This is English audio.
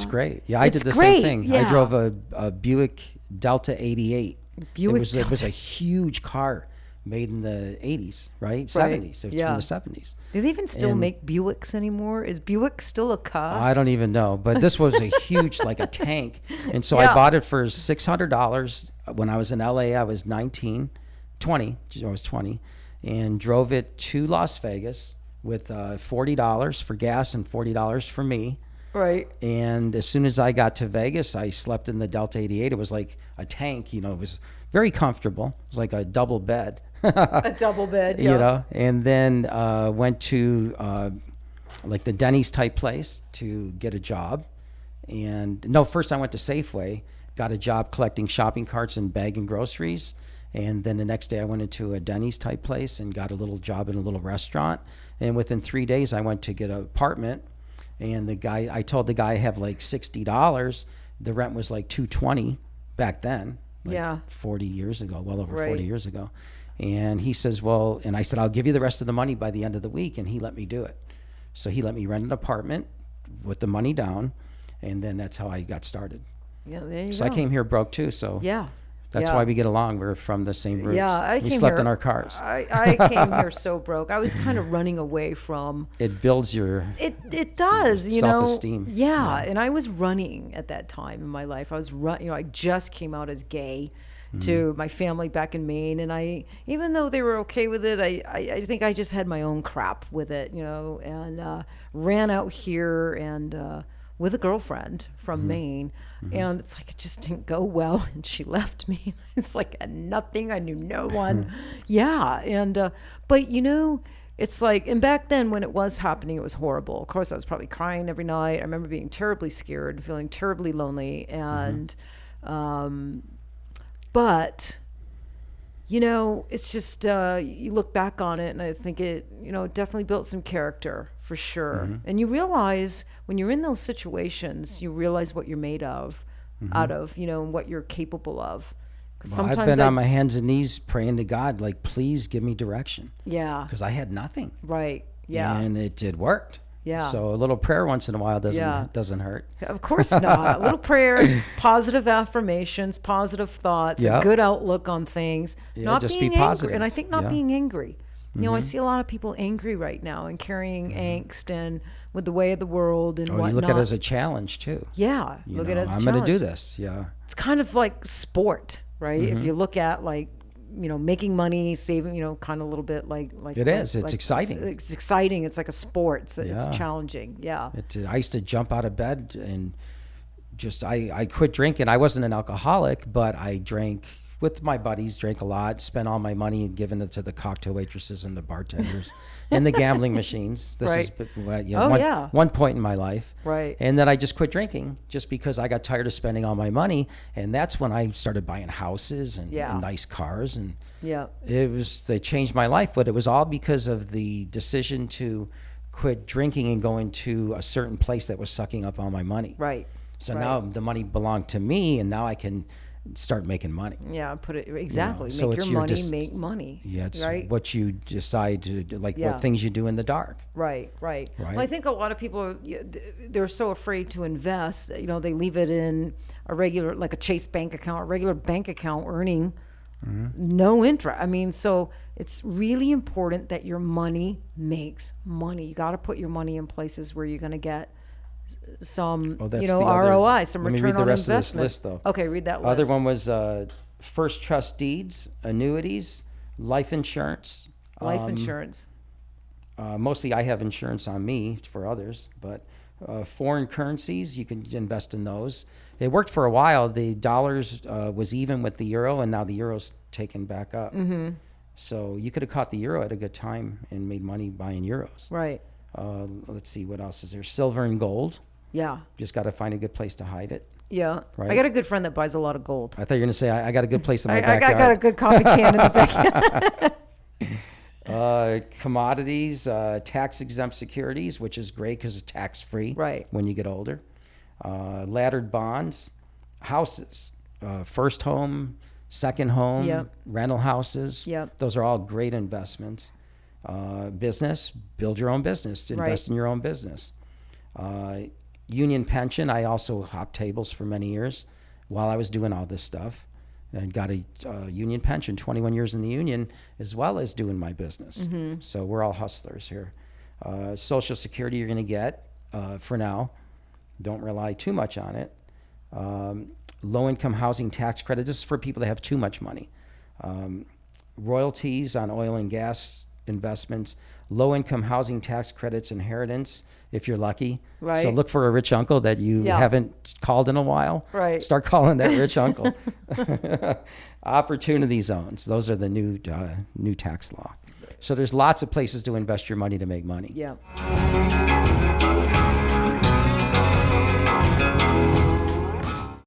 it's great. Yeah, I did the great. same thing. Yeah. I drove a Buick Delta 88. It was a huge car made in the 80s, right? 70s. It was from the 70s. Do they even still make Buicks anymore? Is Buick still a car? I don't even know. But this was a huge, like a tank. And so I bought it for $600. When I was in LA, I was 20, and drove it to Las Vegas with $40 for gas and $40 for me. Right. And as soon as I got to Vegas, I slept in the Delta 88. It was like a tank, you know, it was very comfortable. It was like a double bed. A double bed, yeah. You know, and then went to like the Denny's type place to get a job. And no, first I went to Safeway, got a job collecting shopping carts and bagging groceries. And then the next day I went into a Denny's type place and got a little job in a little restaurant. And within 3 days I went to get an apartment. And I told the guy I have like $60. The rent was like $220 back then, like 40 years ago, well over 40 years ago. And he says, well, and I said, I'll give you the rest of the money by the end of the week. And he let me do it. So he let me rent an apartment with the money down. And then that's how I got started. Yeah, there you go. So I came here broke too. So that's why we get along. We're from the same roots. Yeah, we slept in our cars. I came here so broke. I was kind of running away from. It builds your. It does, you know. Self-esteem. Yeah, and I was running at that time in my life. I just came out as gay to my family back in Maine, and even though they were okay with it, I think I just had my own crap with it, you know, and ran out here and. With a girlfriend from Maine, and it's like it just didn't go well, and she left me. It's like nothing. I knew no one. And but you know, it's like, and back then when it was happening, it was horrible. Of course, I was probably crying every night. I remember being terribly scared, feeling terribly lonely, and but. You know, it's just, you look back on it and I think it, you know, definitely built some character for sure. And you realize when you're in those situations, you realize what you're made of, out of, you know, and what you're capable of. Well, I've been on my hands and knees praying to God, like, please give me direction. Yeah. Because I had nothing. Right. Yeah. And it worked. Yeah. So a little prayer once in a while doesn't hurt. Of course not. A little prayer, positive affirmations, positive thoughts, a good outlook on things. Yeah, not just being be positive. angry. And I think not being angry. You know, I see a lot of people angry right now and carrying angst and with the way of the world and whatnot. You look at it as a challenge too. Yeah. Look at it as a challenge. I'm going to do this. Yeah. It's kind of like sport, right? If you look at like, you know, making money, saving, you know, kind of a little bit like it is. It's exciting. It's exciting. It's like a sport. It's challenging. Yeah. I used to jump out of bed and just I quit drinking. I wasn't an alcoholic, but I drank with my buddies, drank a lot, spent all my money and given it to the cocktail waitresses and the bartenders and the gambling machines. This is one point in my life. Right. And then I just quit drinking just because I got tired of spending all my money. And that's when I started buying houses and nice cars. And they changed my life, but it was all because of the decision to quit drinking and going to a certain place that was sucking up all my money. Right. So now the money belonged to me, and now I can start making money. Yeah, put it exactly. You know, make your money, make money. Yeah, it's right? what you decide to do, like what things you do in the dark. Right. Well, I think a lot of people they're so afraid to invest. You know, they leave it in a regular, like a Chase bank account, a regular bank account, earning no interest. I mean, so it's really important that your money makes money. You got to put your money in places where you're going to get some, ROI, some return on investment. Let me read the rest of this list, though. Okay, read that list. Other one was first trust deeds, annuities, life insurance. Life insurance. Mostly I have insurance on me for others, but foreign currencies, you can invest in those. It worked for a while. The dollars was even with the euro, and now the euro's taken back up. So you could have caught the euro at a good time and made money buying euros. Right. Let's see, what else is there? Silver and gold. Yeah. Just got to find a good place to hide it. Yeah. Right? I got a good friend that buys a lot of gold. I thought you were going to say, I got a good place in my backyard. I got a good coffee can in the backyard. Commodities, tax-exempt securities, which is great because it's tax-free when you get older. Laddered bonds, houses, first home, second home, rental houses. Those are all great investments. Business, build your own business, invest in your own business. Union pension. I also hopped tables for many years while I was doing all this stuff, and got a union pension, 21 years in the union, as well as doing my business. So we're all hustlers here. Social Security you're going to get for now. Don't rely too much on it. Low-income housing tax credit. This is for people that have too much money. Royalties on oil and gas investments. Low-income housing tax credits, inheritance, if you're lucky. Right. So look for a rich uncle that you haven't called in a while. Right. Start calling that rich uncle. Opportunity zones. Those are the new tax law. So there's lots of places to invest your money to make money. Yeah.